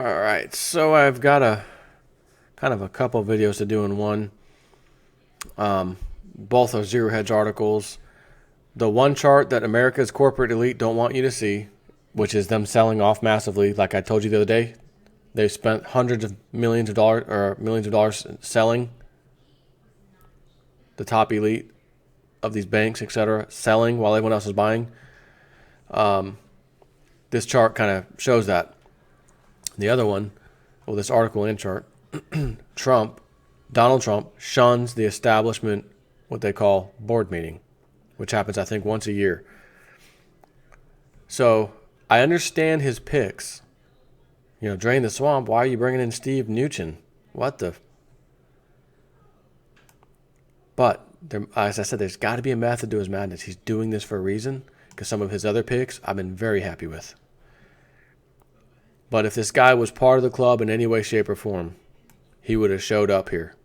All right, so I've got a kind of a couple videos to do in one. Both are zero hedge articles. The one chart that America's corporate elite don't want you to see, which is them selling off massively, like I told you the other day. They spent hundreds of millions of dollars or millions of dollars selling the top elite of these banks, etc., selling while everyone else is buying. This chart kind of shows that. The other one, well, this article and chart, Donald Trump shuns the establishment, what they call board meeting, which happens, I think, once a year. So I understand his picks. Drain the swamp. Why are you bringing in Steve Mnuchin? What the? But as I said, there's got to be a method to his madness. He's doing this for a reason, because some of his other picks I've been very happy with. But if this guy was part of the club in any way, shape, or form, he would have showed up here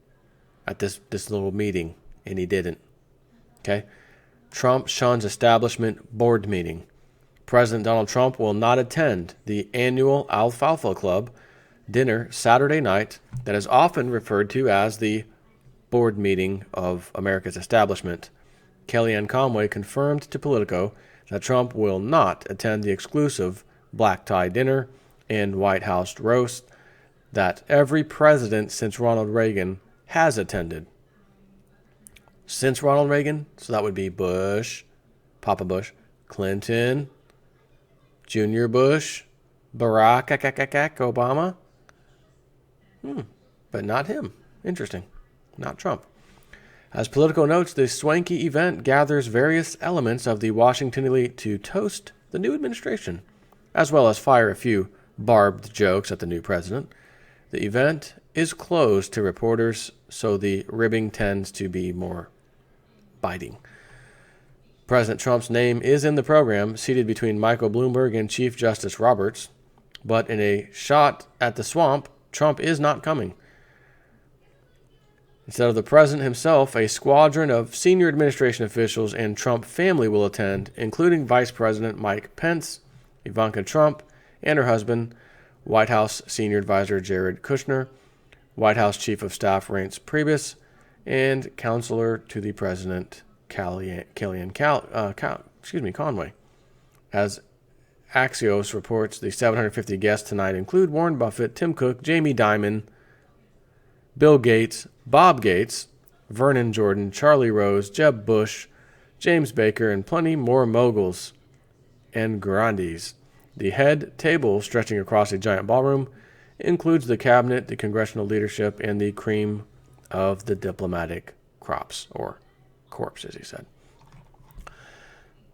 at this little meeting, and he didn't. Okay? Trump shuns establishment board meeting. President Donald Trump will not attend the annual Alfalfa Club dinner Saturday night that is often referred to as the board meeting of America's establishment. Kellyanne Conway confirmed to Politico that Trump will not attend the exclusive black tie dinner and White House roast that every president since Ronald Reagan has attended. Since Ronald Reagan, so that would be Bush, Papa Bush, Clinton, Junior Bush, Barack Obama. But not him. Interesting. Not Trump. As Politico notes, this swanky event gathers various elements of the Washington elite to toast the new administration, as well as fire a few barbed jokes at the new president. The event is closed to reporters, so the ribbing tends to be more biting. President Trump's name is in the program, seated between Michael Bloomberg and Chief Justice Roberts, but in a shot at the swamp, Trump is not coming. Instead of the president himself, a squadron of senior administration officials and Trump family will attend, including Vice President Mike Pence, Ivanka Trump, and her husband, White House Senior Advisor Jared Kushner, White House Chief of Staff Reince Priebus, and Counselor to the President Kellyanne Conway. As Axios reports, the 750 guests tonight include Warren Buffett, Tim Cook, Jamie Dimon, Bill Gates, Bob Gates, Vernon Jordan, Charlie Rose, Jeb Bush, James Baker, and plenty more moguls and grandees. The head table, stretching across a giant ballroom, includes the cabinet, the congressional leadership, and the cream of the diplomatic crops, or corpse, as he said.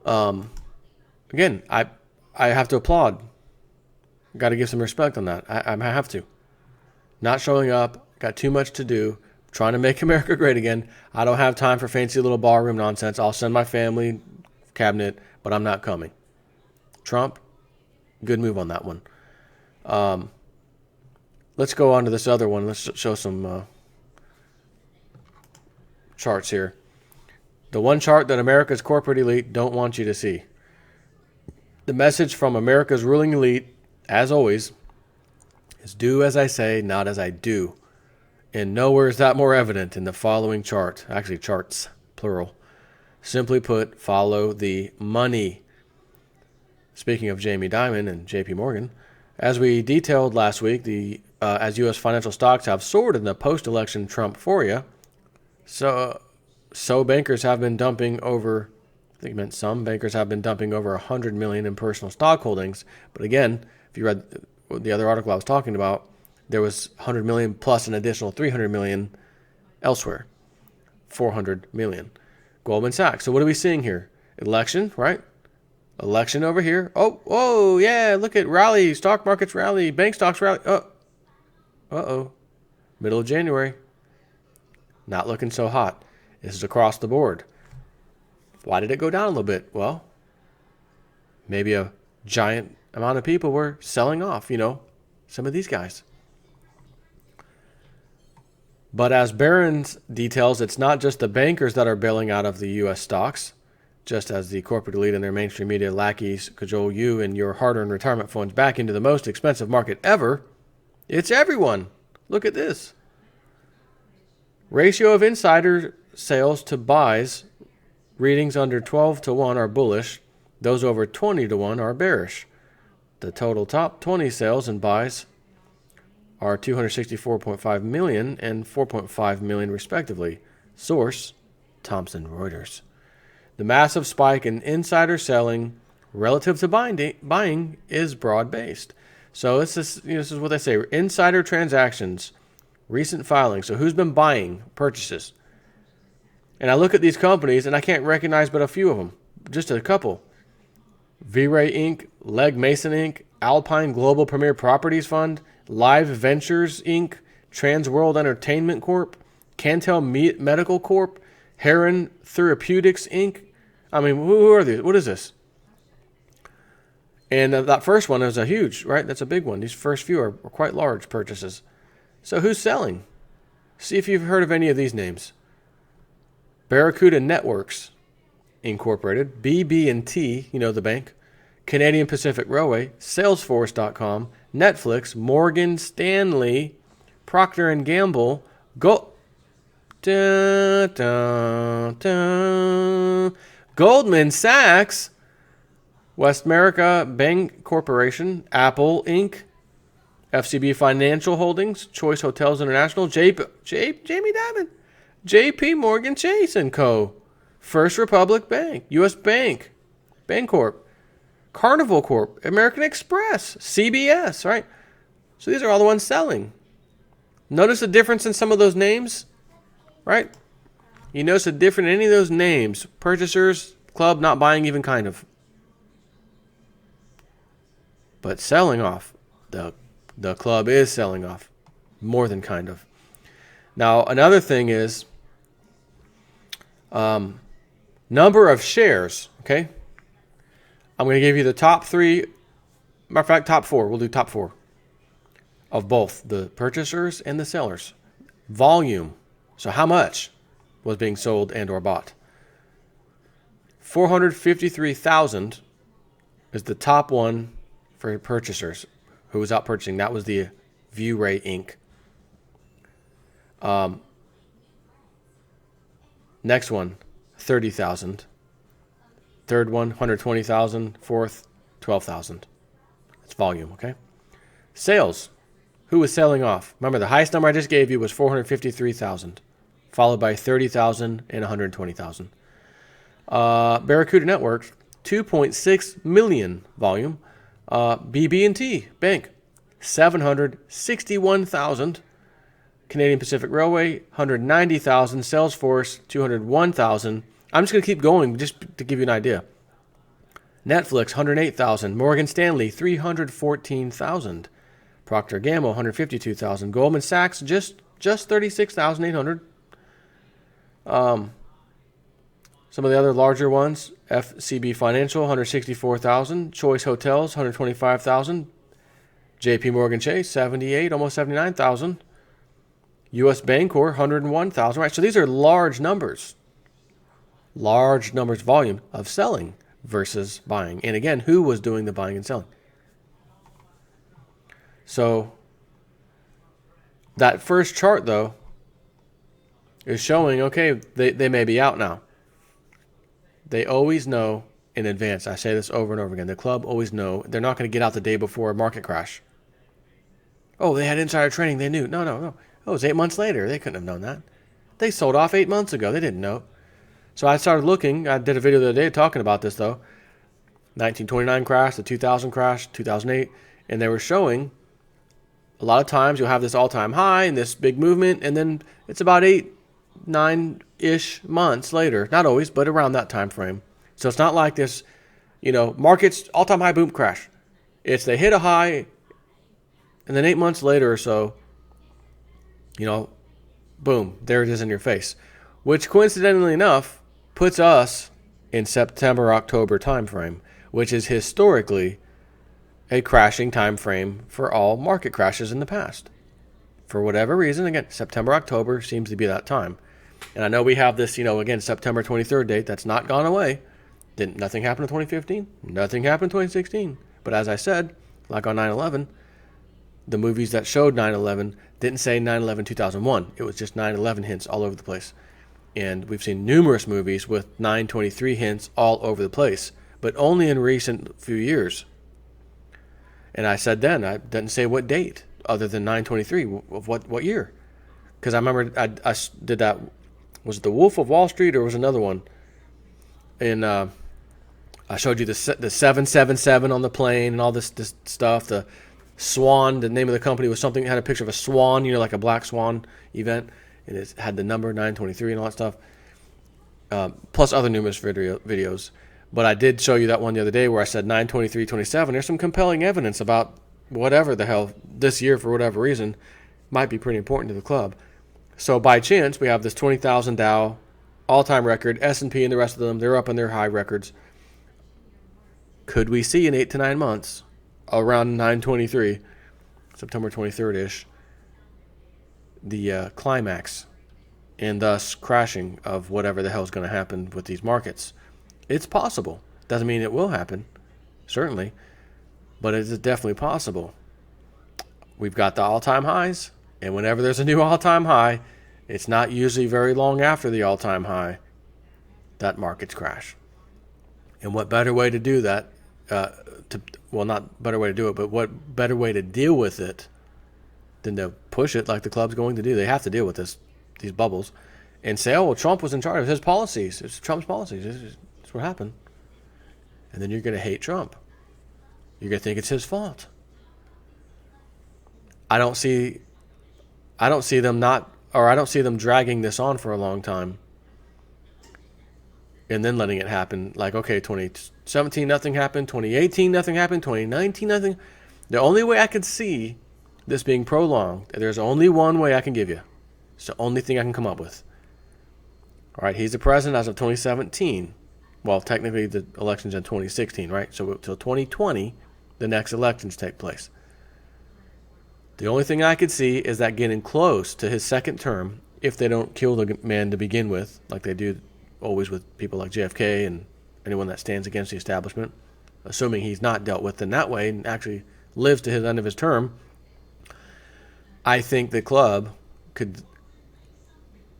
Again, I have to applaud. Got to give some respect on that. I have to. Not showing up, got too much to do, trying to make America great again. I don't have time for fancy little ballroom nonsense. I'll send my family, cabinet, but I'm not coming. Trump, good move on that one. Let's go on to this other one. Let's show some charts here. The one chart that America's corporate elite don't want you to see. The message from America's ruling elite, as always, is do as I say, not as I do. And nowhere is that more evident in the following chart. Actually, charts, plural. Simply put, follow the money. Speaking of Jamie Dimon and J.P. Morgan, as we detailed last week, as U.S. financial stocks have soared in the post-election Trump-phoria, so bankers have been dumping over, I think it meant some bankers have been dumping over $100 million in personal stock holdings. But again, if you read the other article I was talking about, there was $100 million plus an additional $300 million elsewhere. $400 million. Goldman Sachs. So what are we seeing here? Election, right? Election over here. Oh, yeah, look at rally. Stock markets rally. Bank stocks rally. Uh-oh. Middle of January. Not looking so hot. This is across the board. Why did it go down a little bit? Well, maybe a giant amount of people were selling off, some of these guys. But as Barron's details, it's not just the bankers that are bailing out of the U.S. stocks. Just as the corporate elite and their mainstream media lackeys cajole you and your hard-earned retirement funds back into the most expensive market ever, It's everyone. Look at this. Ratio of insider sales to buys. Readings under 12-1 are bullish. Those over 20-1 are bearish. The total top 20 sales and buys are 264.5 million and 4.5 million respectively. Source, Thomson Reuters. The massive spike in insider selling relative to buying is broad-based. So this is what they say. Insider transactions, recent filings. So who's been buying purchases? And I look at these companies, and I can't recognize but a few of them. Just a couple. V-Ray Inc., Legg Mason Inc., Alpine Global Premier Properties Fund, Live Ventures Inc., Trans World Entertainment Corp., Cantel Medical Corp., Heron Therapeutics Inc. I mean, who are these? What is this? And that first one is a huge, right? That's a big one. These first few are quite large purchases. So who's selling? See if you've heard of any of these names. Barracuda Networks Incorporated, BB&T, the bank, Canadian Pacific Railway, Salesforce.com, Netflix, Morgan Stanley, Procter & Gamble, Goldman Sachs, West America Bank Corporation, Apple Inc., FCB Financial Holdings, Choice Hotels International, Jamie Dimon, JP Morgan Chase & Co., First Republic Bank, U.S. Bank, Bancorp, Carnival Corp., American Express, CBS, right? So these are all the ones selling. Notice the difference in some of those names, right? You notice a difference in any of those names. Purchasers, club, not buying even kind of. But selling off. The club is selling off. More than kind of. Now, another thing is number of shares, okay? I'm going to give you the top three, matter of fact, top four. We'll do top four of both the purchasers and the sellers. Volume, so how much was being sold and or bought. 453,000 is the top one for purchasers who was out purchasing. That was the V-Ray Inc. Next one, 30,000. Third one, 120,000. Fourth, 12,000. That's volume, okay? Sales. Who was selling off? Remember, the highest number I just gave you was 453,000, followed by 30,000 and 120,000. Barracuda Networks, 2.6 million volume. BB&T Bank, 761,000. Canadian Pacific Railway, 190,000. Salesforce, 201,000. I'm just going to keep going just to give you an idea. Netflix, 108,000. Morgan Stanley, 314,000. Procter & Gamble, 152,000. Goldman Sachs, just 36,800. Some of the other larger ones, FCB Financial, 164,000. Choice Hotels, 125,000. JP Morgan Chase, 78, almost 79,000. U.S. Bancorp, 101,000. Right, so these are large numbers. Large numbers volume of selling versus buying. And again, who was doing the buying and selling? So that first chart, though, is showing, okay, they may be out now. They always know in advance. I say this over and over again. The club always know. They're not going to get out the day before a market crash. Oh, they had insider trading. They knew. No. Oh, it was 8 months later. They couldn't have known that. They sold off 8 months ago. They didn't know. So I started looking. I did a video the other day talking about this, though. 1929 crash, the 2000 crash, 2008. And they were showing a lot of times you'll have this all-time high and this big movement, and then it's about 8-9-ish months later. Not always, but around that time frame. So it's not like this, markets all-time high, boom, crash. It's they hit a high, and then 8 months later or so, boom, there it is in your face. Which, coincidentally enough, puts us in September-October time frame, which is historically a crashing time frame for all market crashes in the past. For whatever reason, again, September-October seems to be that time. And I know we have this, again, September 23rd date that's not gone away. Nothing happened in 2015. Nothing happened in 2016. But as I said, like on 9/11, the movies that showed 9/11 didn't say 9/11 2001. It was just 9/11 hints all over the place. And we've seen numerous movies with 9/23 hints all over the place, but only in recent few years. And I said then, I didn't say what date other than 9/23 of what year. Because I remember I did that. Was it The Wolf of Wall Street or was another one? And I showed you the 777 on the plane and all this stuff. The Swan, the name of the company was something, had a picture of a swan, like a black swan event. And it had the number 9/23 and all that stuff. Plus other numerous videos. But I did show you that one the other day where I said 9/23/27. There's some compelling evidence about whatever the hell this year, for whatever reason, might be pretty important to the club. So by chance, we have this 20,000 Dow all-time record. S&P and the rest of them, they're up in their high records. Could we see in 8 to 9 months, around 9/23, September 23rd-ish, the climax and thus crashing of whatever the hell is going to happen with these markets? It's possible. Doesn't mean it will happen, certainly, but it is definitely possible. We've got the all-time highs, and whenever there's a new all-time high, it's not usually very long after the all-time high that markets crash. And what better way to do that, not better way to do it, but what better way to deal with it than to push it like the club's going to do? They have to deal with these bubbles and say, oh, well, Trump was in charge of his policies. It's Trump's policies. It's what happened. And then you're going to hate Trump. You're going to think it's his fault. I don't see them dragging this on for a long time and then letting it happen. Like, okay, 2017, nothing happened. 2018, nothing happened. 2019, nothing. The only way I could see this being prolonged, there's only one way I can give you. It's the only thing I can come up with. All right, he's the president as of 2017. Well, technically the election's in 2016, right? So until 2020, the next elections take place. The only thing I could see is that getting close to his second term, if they don't kill the man to begin with, like they do always with people like JFK and anyone that stands against the establishment, assuming he's not dealt with in that way and actually lives to his end of his term, I think the club could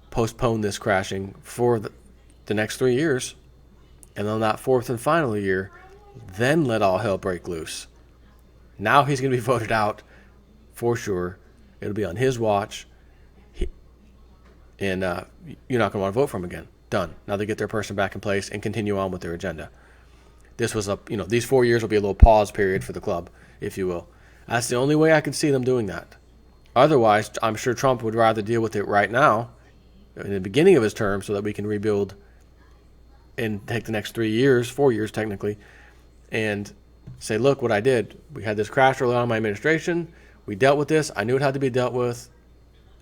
postpone this crashing for the next 3 years, and on that fourth and final year, then let all hell break loose. Now he's going to be voted out for sure. It'll be on his watch, and you're not going to want to vote for him again. Done. Now they get their person back in place and continue on with their agenda. This was these 4 years will be a little pause period for the club, if you will. That's the only way I can see them doing that. Otherwise, I'm sure Trump would rather deal with it right now, in the beginning of his term, so that we can rebuild and take the next 3 years, 4 years technically, and say, look what I did. We had this crash early on in my administration. We dealt with this. I knew it had to be dealt with,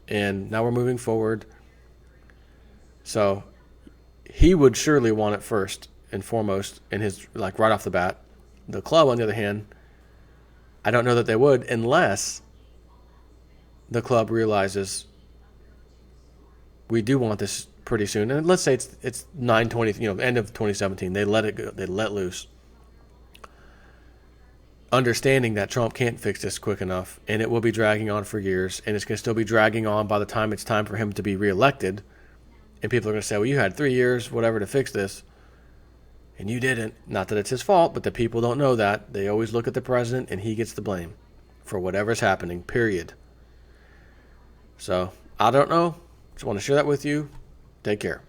and now we're moving forward. So he would surely want it first and foremost in his, right off the bat. The club, on the other hand, I don't know that they would, unless the club realizes we do want this pretty soon. And let's say it's 9/20, end of 2017. They let it go. They let loose, understanding that Trump can't fix this quick enough, and it will be dragging on for years, and it's going to still be dragging on by the time it's time for him to be reelected. And people are going to say, well, you had 3 years, whatever, to fix this, and you didn't. Not that it's his fault, but the people don't know that. They always look at the president, and he gets the blame for whatever's happening, period. So, I don't know. Just want to share that with you. Take care.